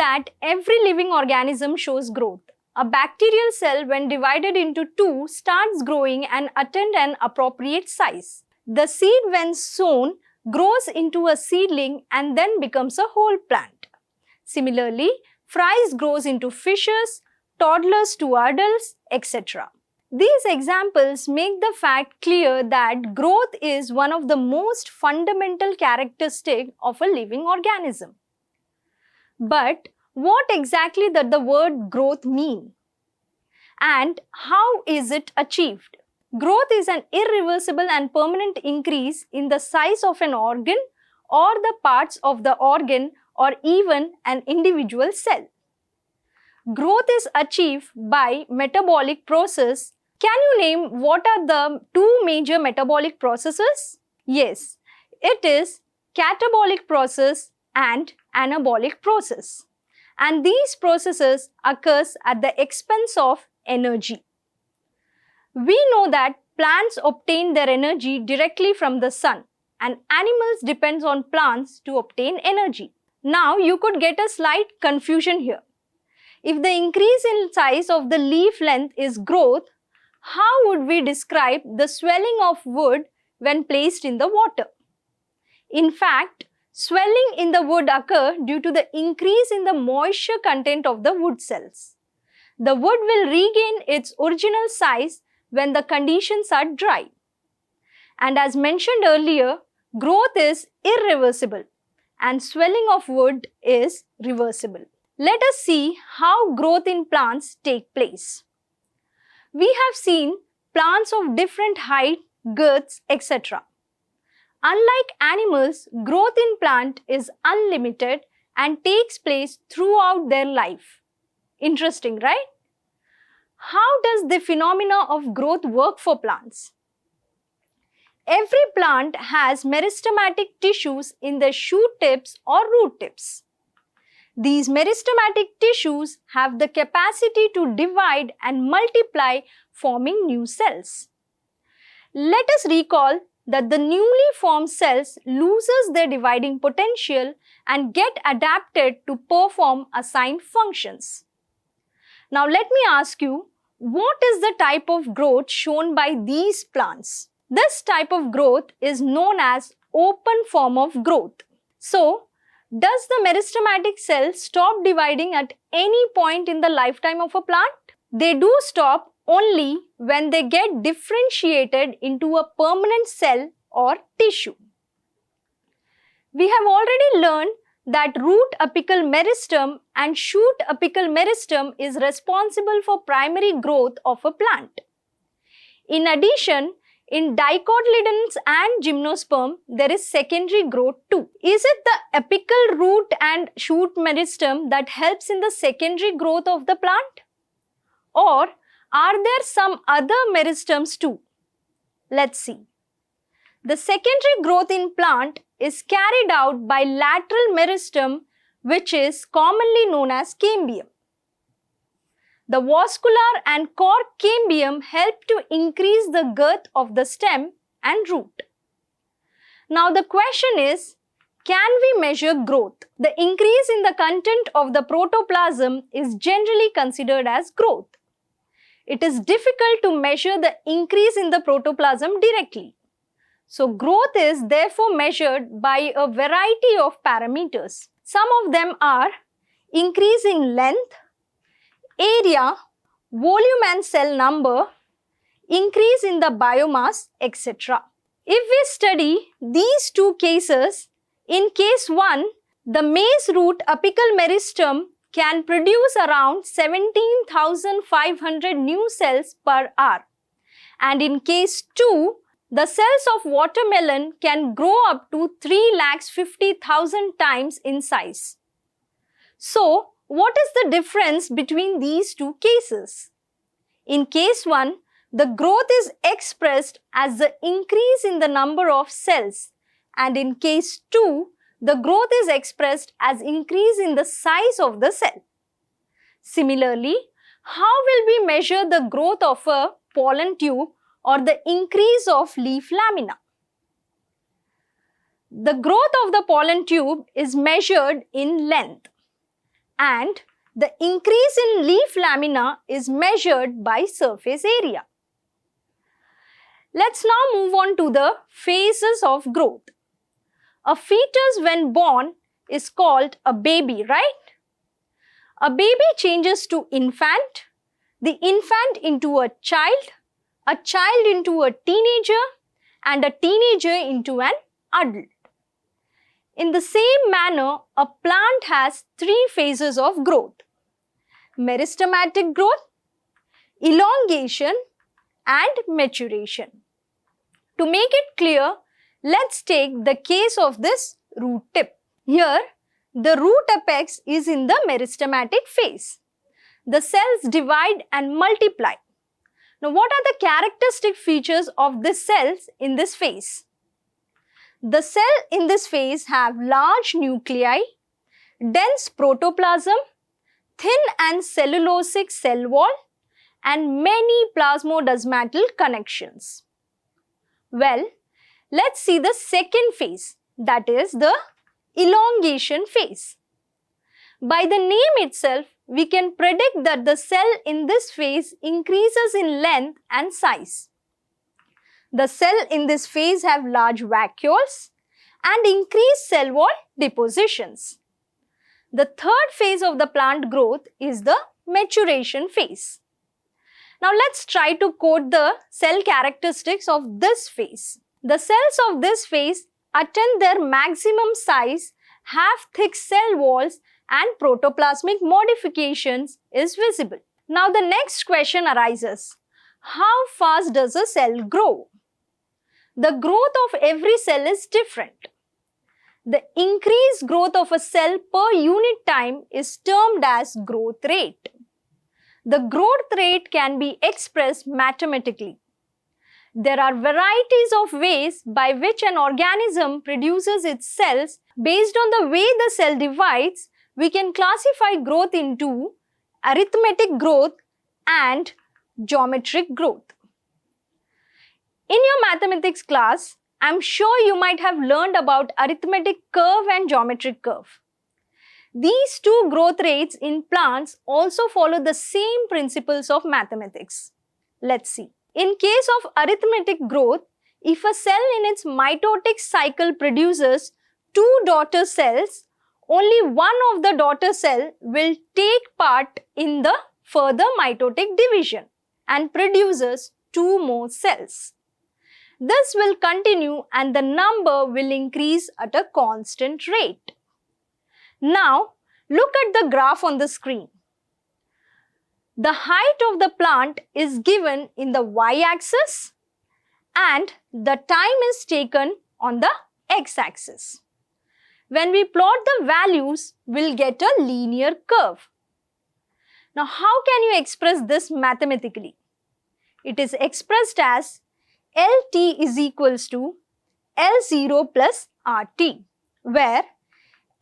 that every living organism shows growth. A bacterial cell, when divided into two, starts growing and attain an appropriate size. The seed, when sown, grows into a seedling and then becomes a whole plant. Similarly, fries grows into fishes, toddlers to adults, etc. These examples make the fact clear that growth is one of the most fundamental characteristics of a living organism. But what exactly does the word growth mean? And how is it achieved? Growth is an irreversible and permanent increase in the size of an organ or the parts of the organ or even an individual cell. Growth is achieved by metabolic process. Can you name what are the two major metabolic processes? Yes, it is catabolic process and anabolic process. And these processes occurs at the expense of energy. We know that plants obtain their energy directly from the sun and animals depend on plants to obtain energy. Now you could get a slight confusion here. If the increase in size of the leaf length is growth, how would we describe the swelling of wood when placed in the water? In fact, swelling in the wood occurs due to the increase in the moisture content of the wood cells. The wood will regain its original size when the conditions are dry. And as mentioned earlier, growth is irreversible and swelling of wood is reversible. Let us see how growth in plants take place. We have seen plants of different height, girths, etc. Unlike animals, growth in plant is unlimited and takes place throughout their life. Interesting, right? How does the phenomena of growth work for plants? Every plant has meristematic tissues in the shoot tips or root tips. These meristematic tissues have the capacity to divide and multiply, forming new cells. Let us recall that the newly formed cells loses their dividing potential and get adapted to perform assigned functions. Now let me ask you, what is the type of growth shown by these plants? This type of growth is known as open form of growth. So, does the meristematic cells stop dividing at any point in the lifetime of a plant? They do stop only when they get differentiated into a permanent cell or tissue. We have already learned that root apical meristem and shoot apical meristem is responsible for primary growth of a plant. In addition, in dicotyledons and gymnosperm, there is secondary growth too. Is it the apical root and shoot meristem that helps in the secondary growth of the plant? Or are there some other meristems too? Let's see. The secondary growth in plant is carried out by lateral meristem, which is commonly known as cambium. The vascular and cork cambium help to increase the girth of the stem and root. Now the question is, can we measure growth? The increase in the content of the protoplasm is generally considered as growth. It is difficult to measure the increase in the protoplasm directly. So growth is therefore measured by a variety of parameters. Some of them are increase in length, area, volume and cell number, increase in the biomass, etc. If we study these two cases, in case 1, the maize root apical meristem can produce around 17,500 new cells per hour. And in case 2, the cells of watermelon can grow up to 3,50,000 times in size. So, what is the difference between these two cases? In case 1, the growth is expressed as the increase in the number of cells, and in case 2, the growth is expressed as increase in the size of the cell. Similarly, how will we measure the growth of a pollen tube or the increase of leaf lamina? The growth of the pollen tube is measured in length. and the increase in leaf lamina is measured by surface area. Let's now move on to the phases of growth. A fetus when born is called a baby, right? A baby changes to infant, the infant into a child into a teenager, and a teenager into an adult. In the same manner, a plant has three phases of growth: meristematic growth, elongation, and maturation. To make it clear, let's take the case of this root tip. Here, the root apex is in the meristematic phase. The cells divide and multiply. Now, what are the characteristic features of the cells in this phase? The cell in this phase have large nuclei, dense protoplasm, thin and cellulosic cell wall, and many plasmodesmatal connections. Well, let's see the second phase, that is the elongation phase. By the name itself, we can predict that the cell in this phase increases in length and size. The cell in this phase have large vacuoles and increased cell wall depositions. The third phase of the plant growth is the maturation phase. Now let's try to quote the cell characteristics of this phase. The cells of this phase attain their maximum size, have thick cell walls, and protoplasmic modifications is visible. Now the next question arises: how fast does a cell grow? The growth of every cell is different. The increased growth of a cell per unit time is termed as growth rate. The growth rate can be expressed mathematically. There are varieties of ways by which an organism produces its cells. Based on the way the cell divides, we can classify growth into arithmetic growth and geometric growth. In your mathematics class, I'm sure you might have learned about arithmetic curve and geometric curve. These two growth rates in plants also follow the same principles of mathematics. Let's see. In case of arithmetic growth, if a cell in its mitotic cycle produces two daughter cells, only one of the daughter cell will take part in the further mitotic division and produces two more cells. This will continue and the number will increase at a constant rate. Now, look at the graph on the screen. The height of the plant is given in the y-axis and the time is taken on the x-axis. When we plot the values, we'll get a linear curve. Now, how can you express this mathematically? It is expressed as LT is equals to L0 plus RT, where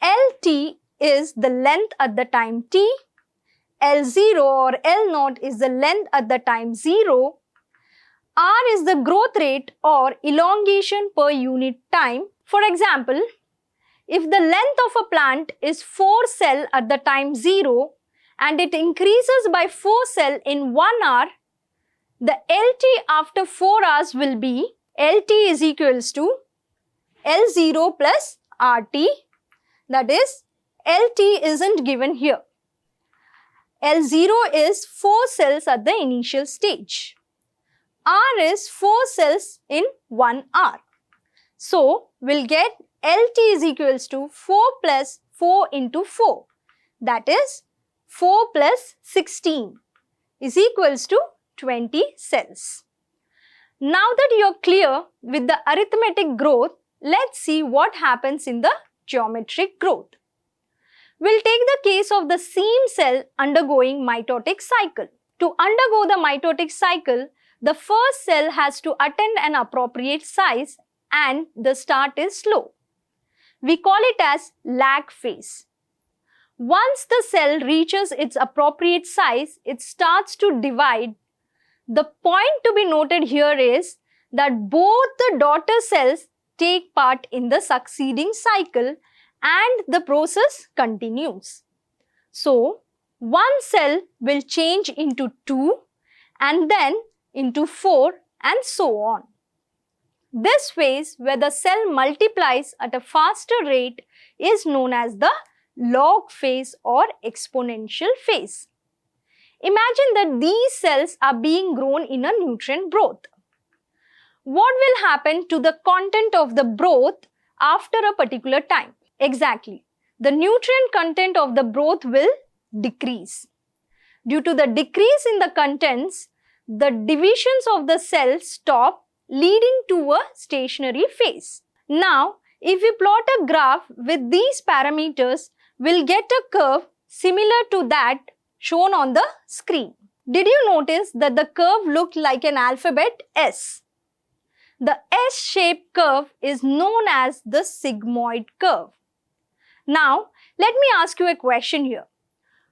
LT is the length at the time t, L0 or L0 is the length at the time 0, R is the growth rate or elongation per unit time. For example, if the length of a plant is 4 cell at the time 0 and it increases by 4 cell in 1 hour, the LT after 4 hours will be LT is equals to L0 plus RT, that is LT isn't given here. L0 is 4 cells at the initial stage. R is 4 cells in 1 hour. So, we'll get LT is equals to 4 plus 4 into 4. That is 4 plus 16 is equals to 20 cells. Now that you're clear with the arithmetic growth, let's see what happens in the geometric growth. We'll take the case of the same cell undergoing mitotic cycle. To undergo the mitotic cycle, the first cell has to attain an appropriate size and the start is slow. We call it as lag phase. Once the cell reaches its appropriate size, it starts to divide. The point to be noted here is that both the daughter cells take part in the succeeding cycle and the process continues. So, one cell will change into 2 and then into 4 and so on. This phase where the cell multiplies at a faster rate is known as the log phase or exponential phase. Imagine that these cells are being grown in a nutrient broth. What will happen to the content of the broth after a particular time? Exactly. The nutrient content of the broth will decrease. Due to the decrease in the contents, the divisions of the cells stop, leading to a stationary phase. Now, if we plot a graph with these parameters, we'll get a curve similar to that shown on the screen. Did you notice that the curve looked like an alphabet S? The S-shaped curve is known as the sigmoid curve. Now, let me ask you a question here.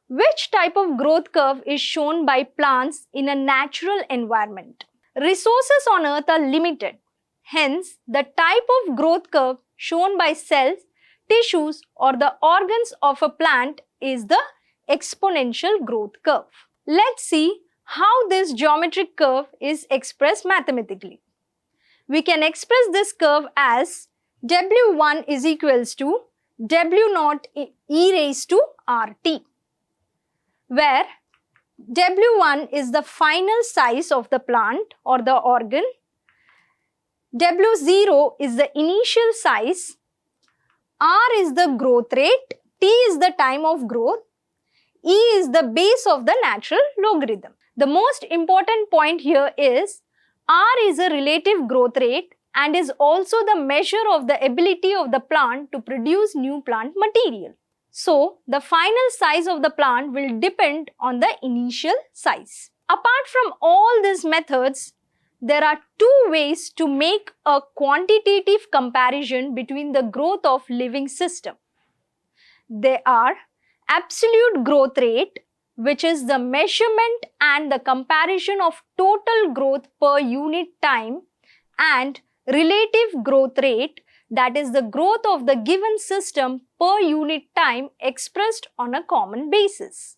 Which type of growth curve is shown by plants in a natural environment? Resources on earth are limited. Hence, the type of growth curve shown by cells, tissues or the organs of a plant is the exponential growth curve. Let's see how this geometric curve is expressed mathematically. We can express this curve as W1 is equals to W0 e raised to RT, where W1 is the final size of the plant or the organ, W0 is the initial size, R is the growth rate, T is the time of growth, E is the base of the natural logarithm. The most important point here is R is a relative growth rate and is also the measure of the ability of the plant to produce new plant material. So, the final size of the plant will depend on the initial size. Apart from all these methods, there are two ways to make a quantitative comparison between the growth of living system. They are absolute growth rate, which is the measurement and the comparison of total growth per unit time, and relative growth rate, that is the growth of the given system per unit time expressed on a common basis.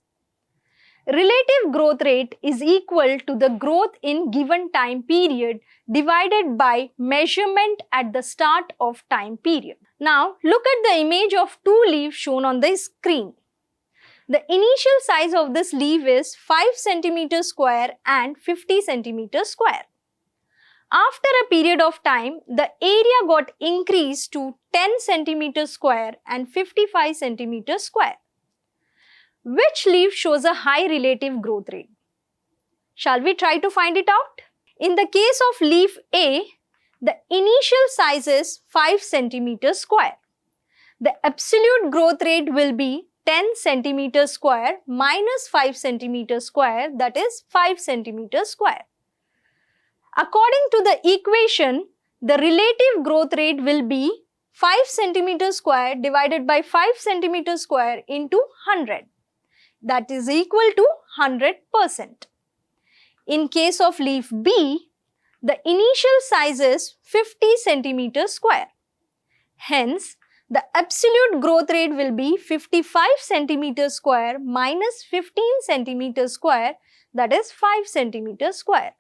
Relative growth rate is equal to the growth in given time period divided by measurement at the start of time period. Now, look at the image of two leaves shown on the screen. The initial size of this leaf is 5 cm square and 50 cm square. After a period of time, the area got increased to 10 cm square and 55 cm square. Which leaf shows a high relative growth rate? Shall we try to find it out? In the case of leaf A, the initial size is 5 cm square. The absolute growth rate will be 10 cm square minus 5 cm square, that is 5 cm square. According to the equation, the relative growth rate will be 5 cm square divided by 5 cm square into 100. That is equal to 100%. In case of leaf B, the initial size is 50 cm square. Hence, the absolute growth rate will be 55 cm square minus 15 cm square, that is 5 cm square.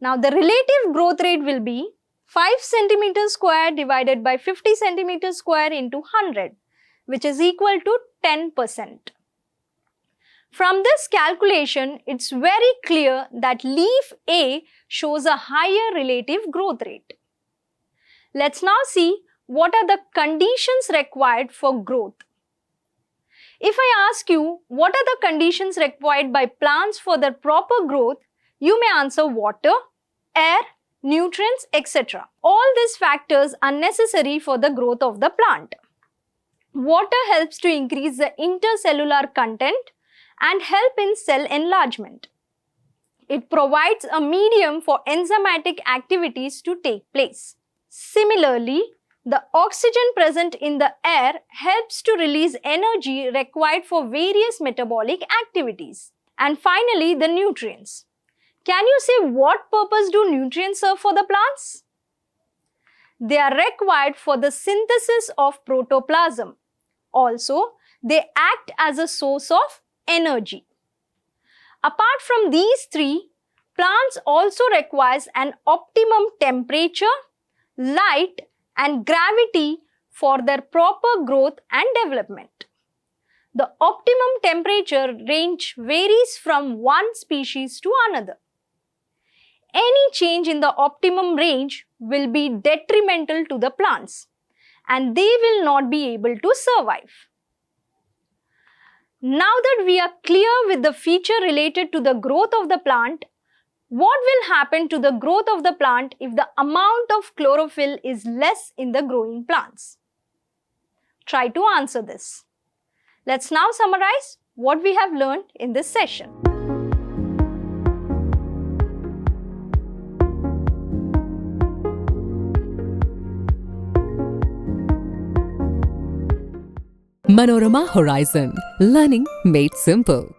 Now, the relative growth rate will be 5 cm square divided by 50 cm square into 100, which is equal to 10%. From this calculation, it's very clear that leaf A shows a higher relative growth rate. Let's now see what are the conditions required for growth. If I ask you what are the conditions required by plants for their proper growth, you may answer water, air, nutrients, etc. All these factors are necessary for the growth of the plant. Water helps to increase the intercellular content and help in cell enlargement. It provides a medium for enzymatic activities to take place. Similarly, the oxygen present in the air helps to release energy required for various metabolic activities. And finally, the nutrients. Can you say what purpose do nutrients serve for the plants? They are required for the synthesis of protoplasm. Also, They act as a source of energy. Apart from these three, plants also requires an optimum temperature, light and gravity for their proper growth and development. The optimum temperature range varies from one species to another. Any change in the optimum range will be detrimental to the plants and they will not be able to survive. Now that we are clear with the feature related to the growth of the plant, what will happen to the growth of the plant if the amount of chlorophyll is less in the growing plants? Try to answer this. Let's now summarize what we have learned in this session. Manorama Horizon. Learning made simple.